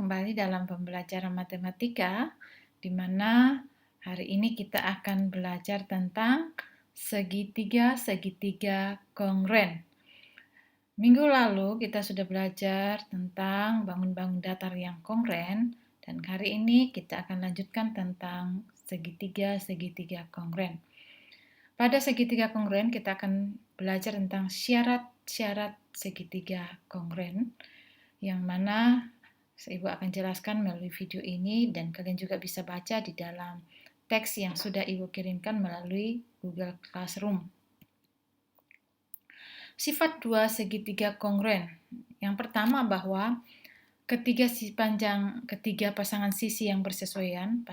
kembali dalam pembelajaran matematika, di mana hari ini kita akan belajar tentang segitiga-segitiga kongruent. Minggu lalu kita sudah belajar tentang bangun-bangun datar yang kongruent, dan hari ini kita akan lanjutkan tentang segitiga-segitiga kongruent. Pada segitiga kongruent kita akan belajar tentang syarat-syarat segitiga kongruent, yang mana Ibu akan jelaskan melalui video ini, dan kalian juga bisa baca di dalam teks yang sudah Ibu kirimkan melalui Google Classroom. Sifat dua segitiga kongruent. Yang pertama bahwa ketiga pasangan sisi yang bersesuaian,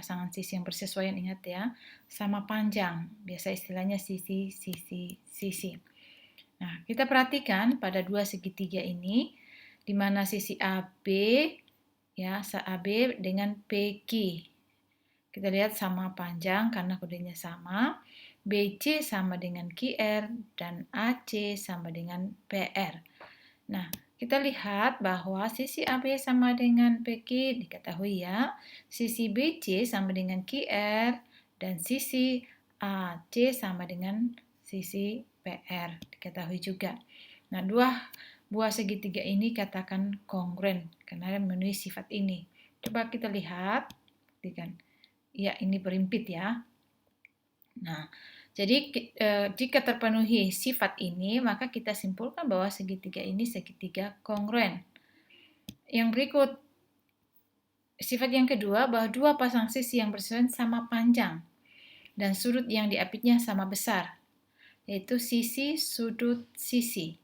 ingat ya, sama panjang. Biasa istilahnya sisi. Nah, kita perhatikan pada dua segitiga ini, di mana sisi AB dengan PQ. Kita lihat sama panjang karena kodenya sama. BC sama dengan QR dan AC sama dengan PR. Nah, kita lihat bahwa sisi AB sama dengan PQ diketahui ya. Sisi BC sama dengan QR dan sisi AC sama dengan sisi PR diketahui juga. Nah, dua buah segitiga ini katakan kongruent karena memenuhi sifat ini. Coba kita lihat, ya ini berimpit ya. Nah, jadi jika terpenuhi sifat ini, maka kita simpulkan bahwa segitiga ini segitiga kongruent. Yang berikut, sifat yang kedua, bahwa dua pasang sisi yang bersesuaian sama panjang dan sudut yang diapitnya sama besar, yaitu sisi, sudut, sisi.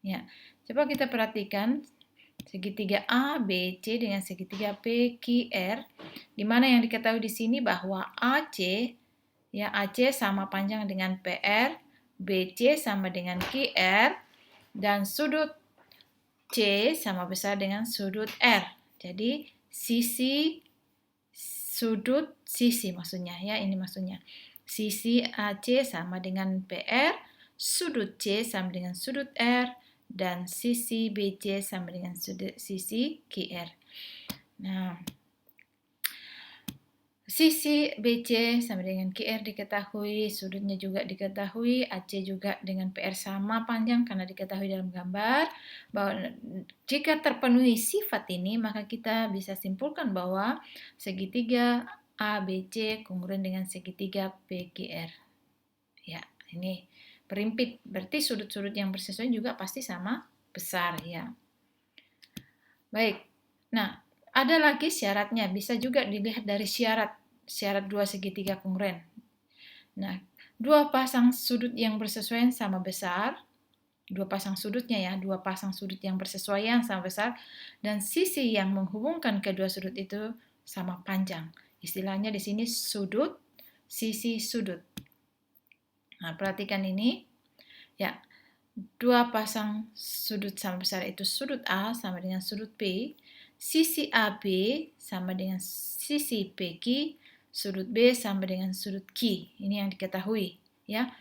Ya, coba kita perhatikan segitiga ABC dengan segitiga PQR, di mana yang diketahui di sini bahwa AC sama panjang dengan PR, BC sama dengan QR, dan sudut C sama besar dengan sudut R. Jadi sisi, sudut, sisi maksudnya ya, ini maksudnya. Sisi AC sama dengan PR, sudut C sama dengan sudut R, dan sisi BC sama dengan sisi QR. Nah, sisi BC sama dengan QR diketahui, sudutnya juga diketahui, AC juga dengan PR sama panjang karena diketahui dalam gambar. Bahwa jika terpenuhi sifat ini, maka kita bisa simpulkan bahwa segitiga ABC kongruent dengan segitiga PQR. Ya, ini berimpit, berarti sudut-sudut yang bersesuaian juga pasti sama besar ya. Baik, nah ada lagi syaratnya, bisa juga dilihat dari syarat dua segitiga kongruent. Nah, dua pasang sudut yang bersesuaian sama besar, dua pasang sudut yang bersesuaian sama besar, dan sisi yang menghubungkan kedua sudut itu sama panjang. Istilahnya di sini sudut, sisi, sudut. Nah, perhatikan ini. Ya, dua pasang sudut sama besar itu sudut A sama dengan sudut B, sisi AB sama dengan sisi PQ, sudut B sama dengan sudut Q. Ini yang diketahui ya.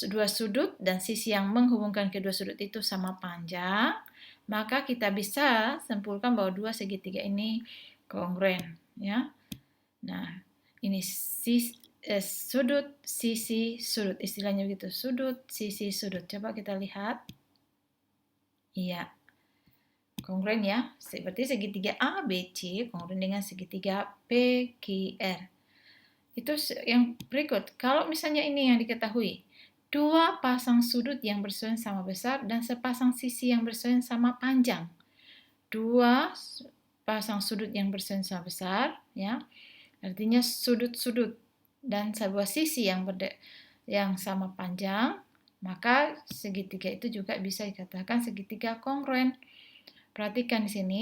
Dua sudut dan sisi yang menghubungkan kedua sudut itu sama panjang, maka kita bisa simpulkan bahwa dua segitiga ini kongruent ya. Nah, ini sudut, sisi, sudut. Istilahnya begitu, sudut, sisi, sudut. Coba kita lihat. Iya, kongruent ya. Seperti segitiga ABC kongruent dengan segitiga PQR. Itu yang berikut. Kalau misalnya ini yang diketahui, dua pasang sudut yang bersesuaian sama besar dan sepasang sisi yang bersesuaian sama panjang. Dua pasang sudut yang bersesuaian sama besar, ya. Artinya sudut-sudut dan sebuah sisi yang sama panjang, maka segitiga itu juga bisa dikatakan segitiga kongruent. Perhatikan di sini,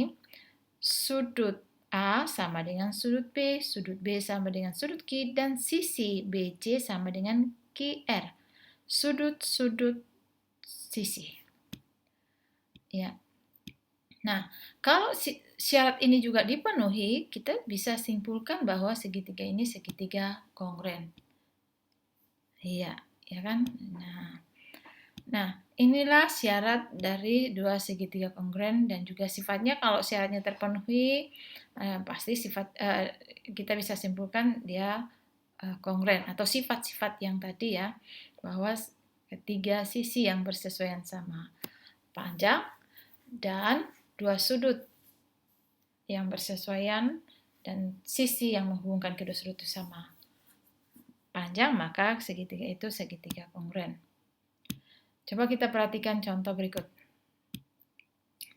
sudut A sama dengan sudut B sama dengan sudut Q, dan sisi BC sama dengan QR. Sudut-sudut sisi. Ya. Nah, kalau syarat ini juga dipenuhi, kita bisa simpulkan bahwa segitiga ini segitiga kongruent. Iya, ya kan? Nah, inilah syarat dari dua segitiga kongruen dan juga sifatnya. Kalau syaratnya terpenuhi, pasti kita bisa simpulkan dia kongruen atau sifat-sifat yang tadi ya, bahwa ketiga sisi yang bersesuaian sama panjang dan dua sudut yang bersesuaian dan sisi yang menghubungkan kedua sudut itu sama panjang, maka segitiga itu segitiga kongruen. Coba kita perhatikan contoh berikut.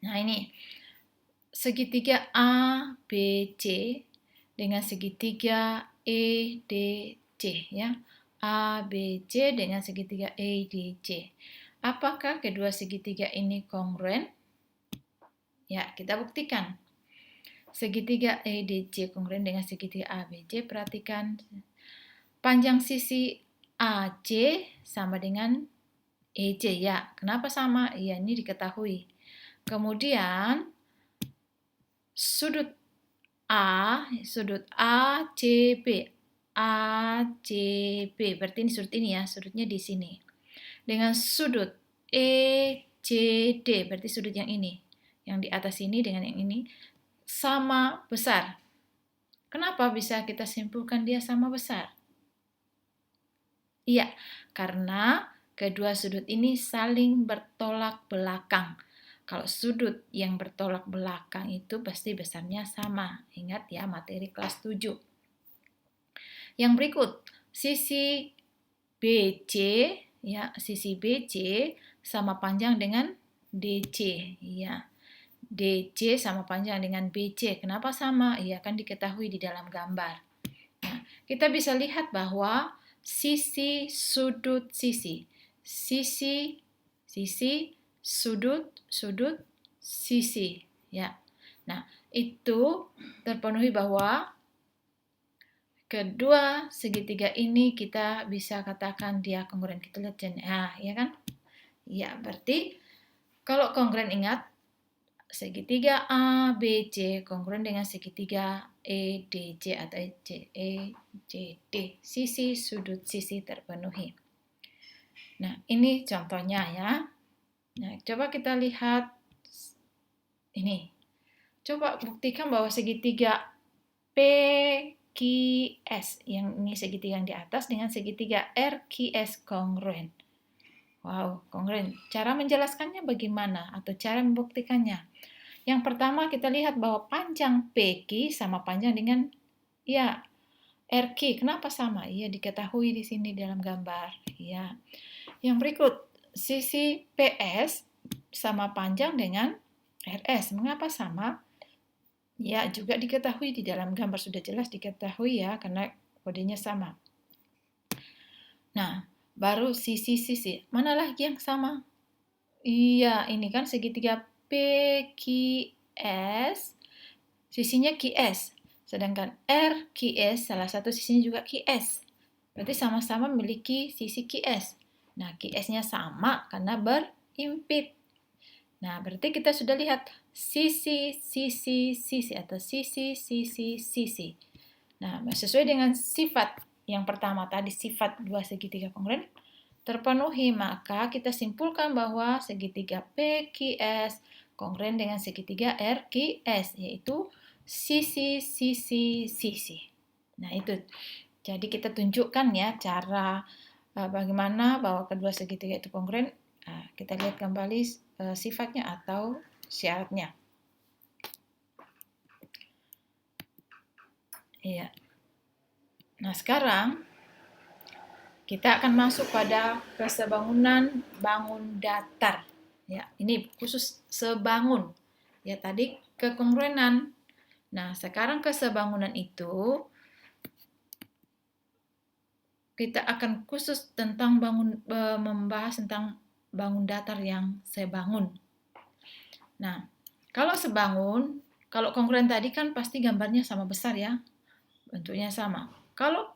Nah, ini segitiga ABC dengan segitiga EDC ya. ABC dengan segitiga EDC. Apakah kedua segitiga ini kongruen? Ya, kita buktikan. Segitiga EDC kongruen dengan segitiga ABC. Perhatikan panjang sisi AC sama dengan EC ya. Kenapa sama? Ya, ini diketahui. Kemudian sudut ACB. ACB, berarti ini sudut ini ya, sudutnya di sini. Dengan sudut ECD, berarti sudut yang ini. Yang di atas ini dengan yang ini sama besar. Kenapa bisa kita simpulkan dia sama besar? Iya, karena kedua sudut ini saling bertolak belakang. Kalau sudut yang bertolak belakang itu pasti besarnya sama. Ingat ya, materi kelas 7. Yang berikut, sisi BC ya, sisi BC sama panjang dengan DC ya. DC sama panjang dengan BC. Kenapa sama? Ya kan diketahui di dalam gambar. Nah, kita bisa lihat bahwa sisi, sudut, sisi. Sisi, sudut, sisi. Ya. Nah, itu terpenuhi bahwa kedua segitiga ini kita bisa katakan dia kongruen. Kita lihat ya kan? Ya, berarti kalau kongruen ingat segitiga ABC kongruen dengan segitiga EDC atau ECD. Sisi, sudut, sisi terpenuhi. Nah, ini contohnya ya. Nah, coba kita lihat ini. Coba buktikan bahwa segitiga PQS, yang ini segitiga yang di atas dengan segitiga RQS kongruen. Wow, kongruen. Cara menjelaskannya bagaimana atau cara membuktikannya? Yang pertama kita lihat bahwa panjang PQ sama panjang dengan ya RQ. Kenapa sama? Ya diketahui di sini dalam gambar. Ya. Yang berikut, sisi PS sama panjang dengan RS. Mengapa sama? Ya, juga diketahui di dalam gambar, sudah jelas diketahui ya karena kodenya sama. Nah, baru sisi-sisi. Mana lagi yang sama? Iya, ini kan segitiga PQS, sisinya QS. Sedangkan RQS, salah satu sisinya juga QS. Berarti sama-sama memiliki sisi QS. Nah, QS-nya sama karena berimpit. Nah, berarti kita sudah lihat sisi, atau sisi. Nah, sesuai dengan sifat yang pertama tadi, sifat dua segitiga kongruen terpenuhi, maka kita simpulkan bahwa segitiga PQS kongruen dengan segitiga RQS, yaitu sisi. Nah, itu. Jadi kita tunjukkan ya cara bagaimana bahwa kedua segitiga itu kongruen. Kita lihat kembali sifatnya atau syaratnya. Iya. Nah, sekarang kita akan masuk pada kesebangunan bangun datar. Ya, ini khusus sebangun. Ya, tadi kekongruenan. Nah, sekarang kesebangunan itu kita akan khusus tentang membahas tentang bangun datar yang sebangun. Nah, kalau sebangun, kalau kongruen tadi kan pasti gambarnya sama besar ya, bentuknya sama. Kalau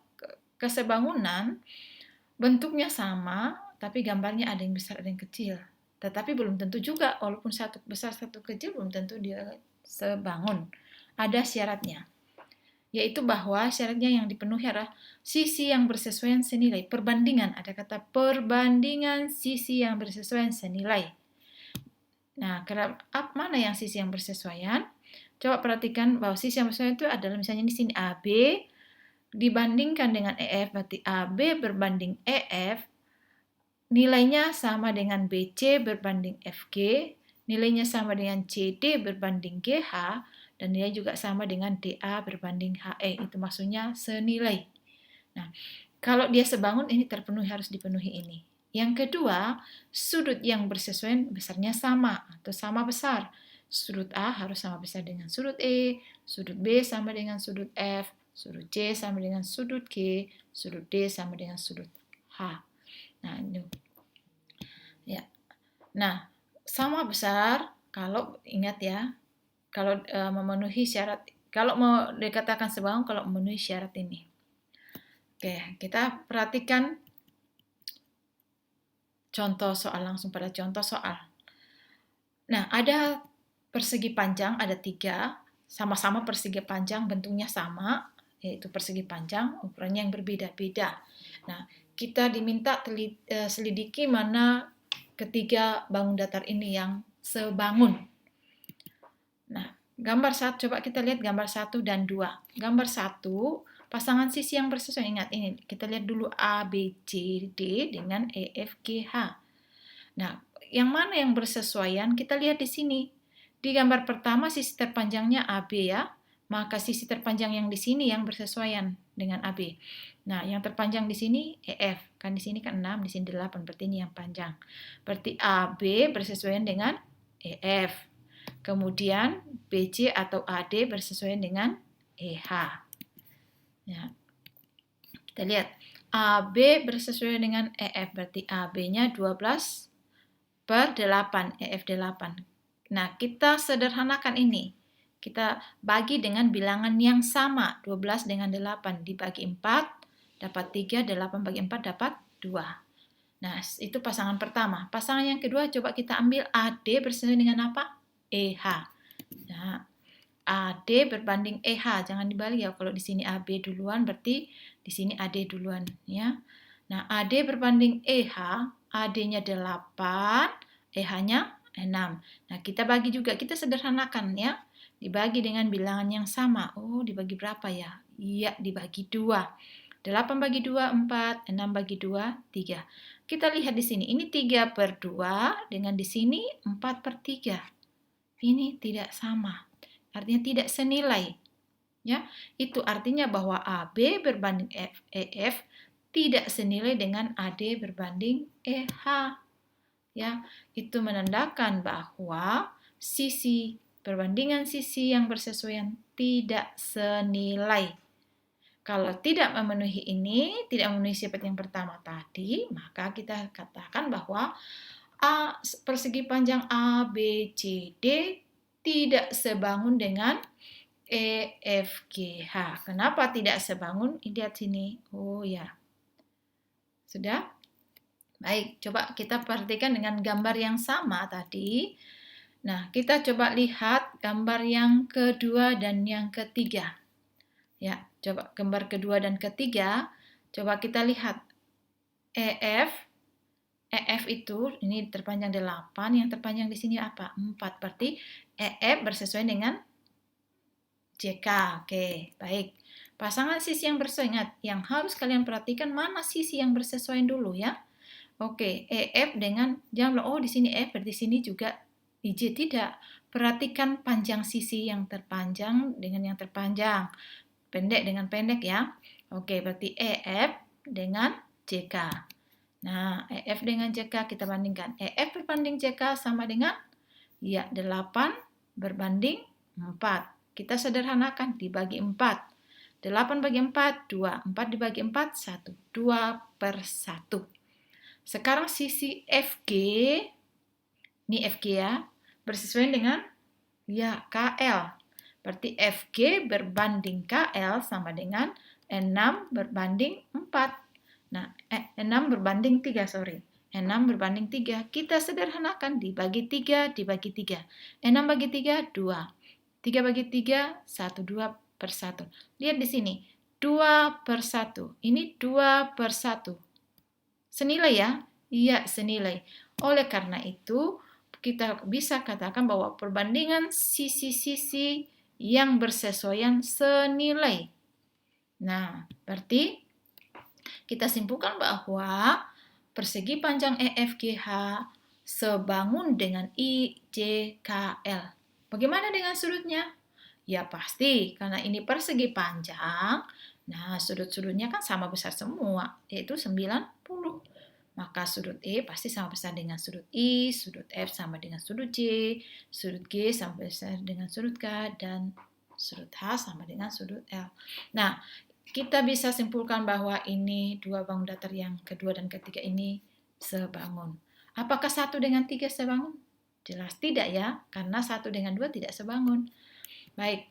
kesebangunan, bentuknya sama, tapi gambarnya ada yang besar, ada yang kecil. Tetapi belum tentu juga, walaupun satu besar, satu kecil, belum tentu dia sebangun. Ada syaratnya. yaitu bahwa syaratnya yang dipenuhi adalah sisi yang bersesuaian senilai. Perbandingan, ada kata perbandingan sisi yang bersesuaian senilai. Nah, mana yang sisi yang bersesuaian? Coba perhatikan bahwa sisi yang bersesuaian itu adalah misalnya di sini AB dibandingkan dengan EF, berarti AB berbanding EF, nilainya sama dengan BC berbanding FG, nilainya sama dengan CD berbanding GH, dan nilai juga sama dengan DA berbanding HE. Itu maksudnya senilai. Nah, kalau dia sebangun, ini terpenuhi, harus dipenuhi ini. Yang kedua, sudut yang bersesuaian besarnya sama atau sama besar. Sudut A harus sama besar dengan sudut E, sudut B sama dengan sudut F, sudut C sama dengan sudut G, sudut D sama dengan sudut H. Nah, ini. Ya. Nah, sama besar kalau ingat ya, kalau memenuhi syarat, kalau mau dikatakan sebangun kalau memenuhi syarat ini. Oke, kita perhatikan contoh soal, langsung pada contoh soal. Nah, ada persegi panjang, ada 3, sama-sama persegi panjang, bentuknya sama, yaitu persegi panjang, ukurannya yang berbeda-beda. Nah, kita diminta selidiki mana ketiga bangun datar ini yang sebangun. Nah, gambar 1, coba kita lihat gambar 1 dan 2. Gambar 1, pasangan sisi yang bersesuaian. Ingat ini, kita lihat dulu A, B, C, D dengan E, F, G, H. Nah, yang mana yang bersesuaian? Kita lihat di sini. Di gambar pertama sisi terpanjangnya AB ya, maka sisi terpanjang yang di sini yang bersesuaian dengan AB. Nah, yang terpanjang di sini EF, kan di sini kan 6, di sini 8, berarti ini yang panjang. Berarti AB bersesuaian dengan EF. Kemudian BC atau AD bersesuaian dengan EH. Ya. Kita lihat AB bersesuaian dengan EF, berarti AB-nya 12/8, EF 8. Nah, kita sederhanakan ini. Kita bagi dengan bilangan yang sama, 12 dengan 8 dibagi 4 dapat 3, 8 bagi 4 dapat 2. Nah, itu pasangan pertama. Pasangan yang kedua coba kita ambil AD bersesuaian dengan apa? EH. Nah, AD berbanding EH, jangan dibalik ya. Kalau di sini AB duluan, berarti di sini AD duluan ya. Nah, AD berbanding EH, AD-nya 8, EH-nya 6. Nah, kita bagi juga, kita sederhanakan ya. Dibagi dengan bilangan yang sama. Oh, dibagi berapa ya? Iya, dibagi 2. 8 bagi 2, 4. 6 bagi 2, 3. Kita lihat di sini, ini 3/2 dengan di sini 4/3. Ini tidak sama, artinya tidak senilai. Ya, itu artinya bahwa AB berbanding EF tidak senilai dengan AD berbanding EH. Ya, itu menandakan bahwa perbandingan sisi yang bersesuaian tidak senilai. Kalau tidak memenuhi ini, tidak memenuhi sifat yang pertama tadi, maka kita katakan bahwa persegi panjang A, B, C, D tidak sebangun dengan E, F, G, H. Kenapa tidak sebangun? Lihat sini. Oh ya. Sudah? Baik, coba kita perhatikan dengan gambar yang sama tadi. Nah, kita coba lihat gambar yang kedua dan yang ketiga. Ya, coba gambar kedua dan ketiga. Coba kita lihat EF itu, ini terpanjang 8, yang terpanjang di sini apa? 4, berarti EF bersesuaian dengan JK. Oke, baik. Pasangan sisi yang bersesuaian, ingat, yang harus kalian perhatikan mana sisi yang bersesuaian dulu ya. Oke, EF dengan, jangan bilang, oh di sini F, berarti di sini juga IJ, tidak. Perhatikan panjang sisi yang terpanjang dengan yang terpanjang. Pendek dengan pendek ya. Oke, berarti EF dengan JK. Nah, EF dengan JK kita bandingkan. EF berbanding JK sama dengan ya 8 berbanding 4. Kita sederhanakan, dibagi 4. 8 bagi 4, 2. 4 dibagi 4, 1. 2/1. Sekarang sisi FG, ini FG ya, bersesuaian dengan ya KL. Berarti FG berbanding KL sama dengan 6 berbanding 4. Nah, 6 berbanding 3, sorry. 6 berbanding 3. Kita sederhanakan, dibagi 3, dibagi 3. 6 bagi 3, 2. 3 bagi 3, 1, 2 per 1. Lihat di sini, 2 per 1. Ini 2 per 1. Senilai ya? Iya, senilai. Oleh karena itu, kita bisa katakan bahwa perbandingan sisi-sisi yang bersesuaian senilai. Nah, berarti kita simpulkan bahwa persegi panjang EFGH sebangun dengan IJKL. Bagaimana dengan sudutnya? Ya pasti, karena ini persegi panjang, nah sudut-sudutnya kan sama besar semua, yaitu 90. Maka sudut E pasti sama besar dengan sudut I, sudut F sama dengan sudut J, sudut G sama besar dengan sudut K, dan sudut H sama dengan sudut L. Nah, kita bisa simpulkan bahwa ini dua bangun datar yang kedua dan ketiga ini sebangun. Apakah 1 dengan 3 sebangun? Jelas tidak ya, karena 1 dengan 2 tidak sebangun. Baik.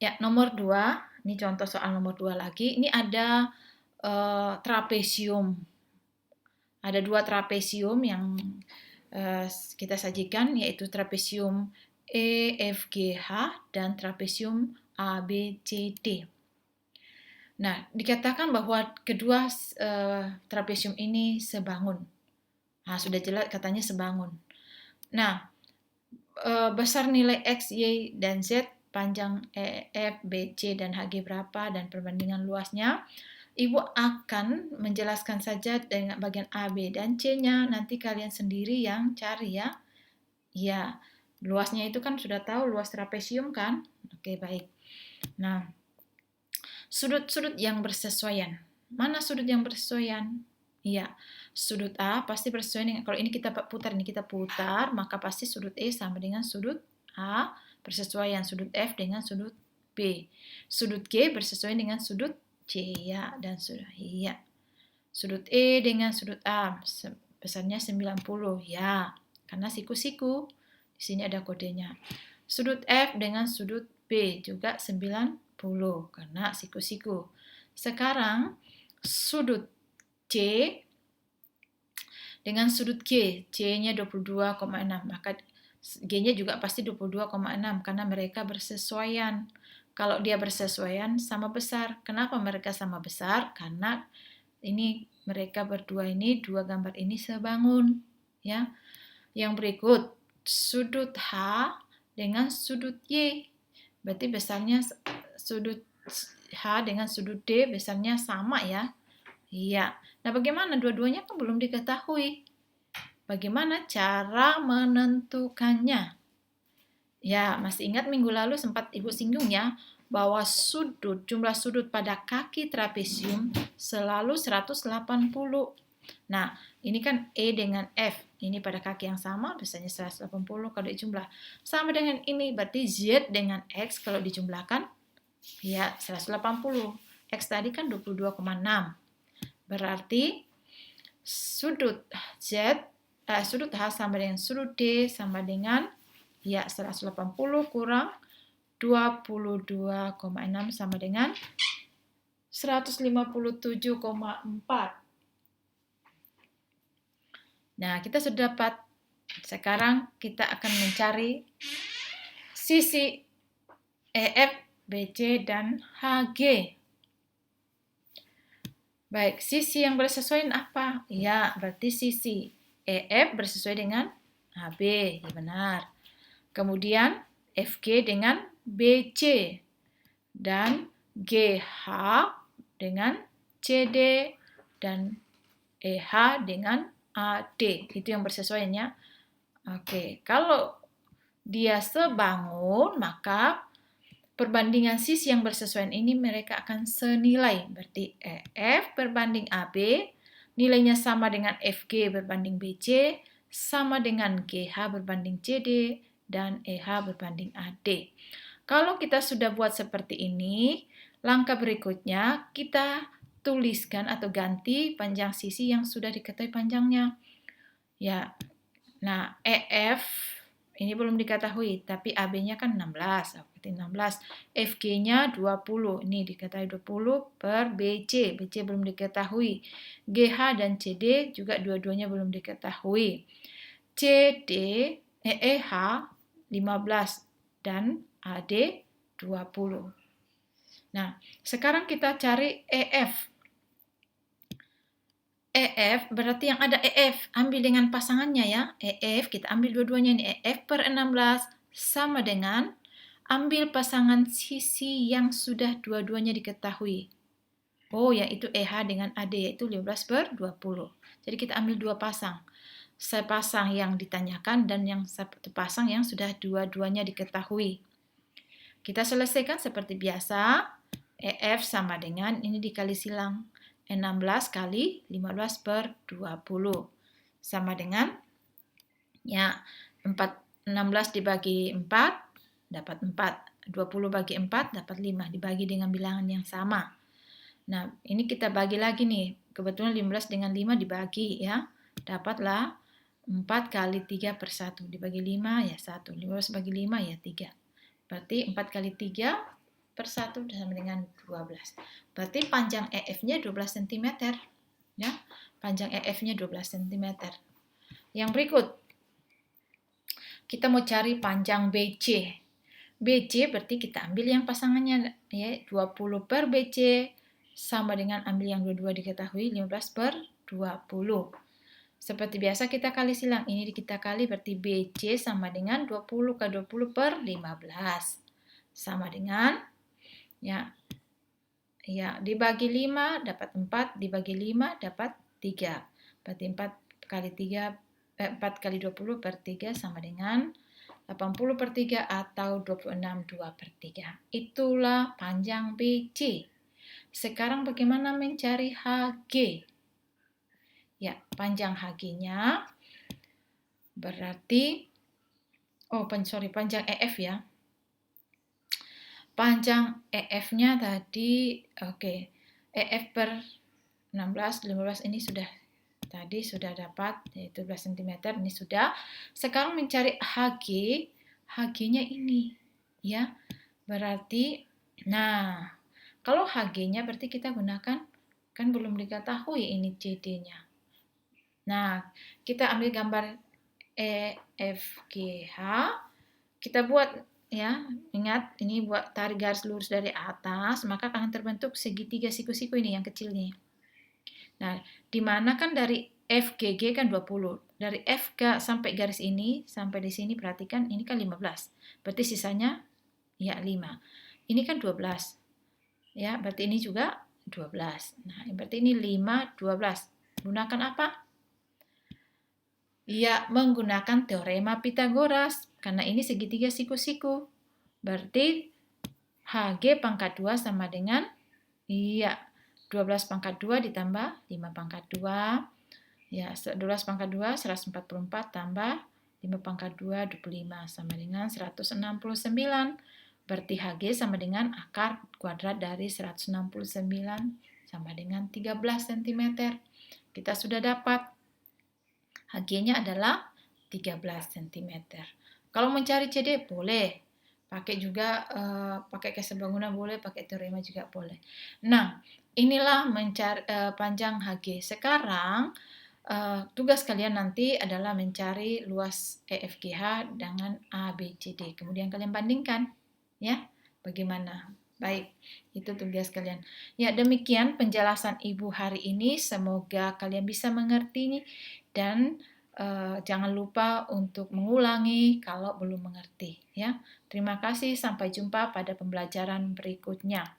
Ya, nomor 2, ini contoh soal nomor 2 lagi. Ini ada trapesium. Ada 2 trapesium yang kita sajikan, yaitu trapesium EFGH dan trapesium ABCD. Nah, dikatakan bahwa kedua trapesium ini sebangun. Nah, sudah jelas katanya sebangun. Nah, besar nilai X, Y, dan Z, panjang EF, BC, dan HG berapa, dan perbandingan luasnya. Ibu akan menjelaskan saja dengan bagian A, B, dan C-nya. Nanti kalian sendiri yang cari ya. Ya, luasnya itu kan sudah tahu, luas trapesium kan? Oke, baik. Nah, sudut-sudut yang bersesuaian. Mana sudut yang bersesuaian? Iya, sudut A pasti bersesuaian dengan, kalau ini kita putar, maka pasti sudut E sama dengan sudut A, bersesuaian sudut F dengan sudut B. Sudut G bersesuaian dengan sudut C, ya, dan sudah, iya. Sudut E dengan sudut A, besarnya 90, ya, karena siku-siku. Di sini ada kodenya. Sudut F dengan sudut B juga 90, karena siku-siku. Sekarang, sudut C dengan sudut G, C-nya 22,6, maka G-nya juga pasti 22,6 karena mereka bersesuaian. Kalau dia bersesuaian sama besar. Kenapa mereka sama besar? Karena ini mereka berdua ini, dua gambar ini sebangun, ya. Yang berikut, sudut H dengan sudut Y. Berarti besarnya sudut H dengan sudut D besarnya sama ya. Iya. Nah, bagaimana? Dua-duanya kan belum diketahui. Bagaimana cara menentukannya? Ya, masih ingat minggu lalu sempat Ibu singgung ya, bahwa jumlah sudut pada kaki trapesium selalu 180. Nah, ini kan E dengan F. Ini pada kaki yang sama, biasanya 180 kalau dijumlah. Sama dengan ini, berarti Z dengan X kalau dijumlahkan, ya 180. X tadi kan 22,6. Berarti sudut H sama dengan sudut D sama dengan ya 180 kurang 22,6 sama dengan 157,4. Nah, kita sudah dapat. Sekarang kita akan mencari sisi EF, BC, dan HG. Baik, sisi yang bersesuaian apa? Ya, berarti sisi EF bersesuaian dengan HB, ya benar. Kemudian FG dengan BC dan GH dengan CD dan EH dengan AD. Itu yang bersesuaian ya. Oke, kalau dia sebangun, maka perbandingan sisi yang bersesuaian ini mereka akan senilai. Berarti EF berbanding AB, nilainya sama dengan FG berbanding BC, sama dengan GH berbanding CD, dan EH berbanding AD. Kalau kita sudah buat seperti ini, langkah berikutnya kita tuliskan atau ganti panjang sisi yang sudah diketahui panjangnya. Ya, nah EF ini belum diketahui, tapi AB-nya kan 16, berarti 16. FG-nya 20, ini diketahui 20 per BC, BC belum diketahui. GH dan CD juga dua-duanya belum diketahui. EH 15 dan AD 20. Nah, sekarang kita cari EF. EF berarti yang ada EF, ambil dengan pasangannya ya. EF, kita ambil dua-duanya ini. EF per 16 sama dengan ambil pasangan sisi yang sudah dua-duanya diketahui. Oh, yaitu EH dengan AD, yaitu 15 per 20. Jadi kita ambil dua pasang. Sepasang yang ditanyakan dan yang satu pasang yang sudah dua-duanya diketahui. Kita selesaikan seperti biasa. EF sama dengan, ini dikali silang. 16 kali 15 per 20. Sama dengan, ya 16 dibagi 4, dapat 4. 20 bagi 4, dapat 5. Dibagi dengan bilangan yang sama. Nah, ini kita bagi lagi nih. Kebetulan 15 dengan 5 dibagi ya. Dapatlah 4 kali 3 per 1. Dibagi 5 ya 1. 15 bagi 5 ya 3. Berarti 4 kali 3 per 1 sama dengan 12. Berarti panjang EF-nya 12 cm. Ya, panjang EF-nya 12 cm. Yang berikut, kita mau cari panjang BC. BC berarti kita ambil yang pasangannya ya 20 per BC sama dengan ambil yang dua-dua diketahui 15 per 20. Seperti biasa kita kali silang. Ini kita kali berarti BC sama dengan 20 ke 20 per 15. Sama dengan ya dibagi 5 dapat 4, dibagi 5 dapat 3. Berarti 4 kali 20 per 3 sama dengan 80 per 3 atau 26 2 per 3. Itulah panjang BC. Sekarang bagaimana mencari HG? Ya, panjang HG-nya berarti, panjang EF ya. Panjang EF-nya tadi, EF per 16, 15 ini sudah dapat, yaitu 12 cm, ini sudah. Sekarang mencari HG, HG-nya ini, ya. Berarti, nah, kalau HG-nya berarti kita gunakan, kan belum diketahui ini CD-nya. Nah, kita ambil gambar EFGH, kita buat, ya, ingat ini buat tarik garis lurus dari atas, maka akan terbentuk segitiga siku-siku ini yang kecil nih. Nah, di mana kan dari FGG kan 20. Dari FK sampai garis ini, sampai di sini perhatikan ini kan 15. Berarti sisanya ya 5. Ini kan 12. Ya, berarti ini juga 12. Nah, berarti ini 5, 12. Gunakan apa? Ya, menggunakan teorema Pitagoras. Karena ini segitiga siku-siku. Berarti HG pangkat 2 sama dengan 12 pangkat 2 ditambah 5 pangkat 2. Ya, 12 pangkat 2, 144 tambah 5 pangkat 2, 25 sama dengan 169. Berarti HG sama dengan akar kuadrat dari 169 sama dengan 13 cm. Kita sudah dapat. HG-nya adalah 13 cm. Kalau mencari CD boleh. Pakai juga, pakai kes bangunan boleh, pakai teorema juga boleh. Nah, inilah mencari panjang HG. Sekarang, tugas kalian nanti adalah mencari luas EFGH dengan ABCD. Kemudian kalian bandingkan. Ya, bagaimana? Baik, itu tugas kalian. Ya, demikian penjelasan Ibu hari ini. Semoga kalian bisa mengerti dan jangan lupa untuk mengulangi kalau belum mengerti. Ya, terima kasih. Sampai jumpa pada pembelajaran berikutnya.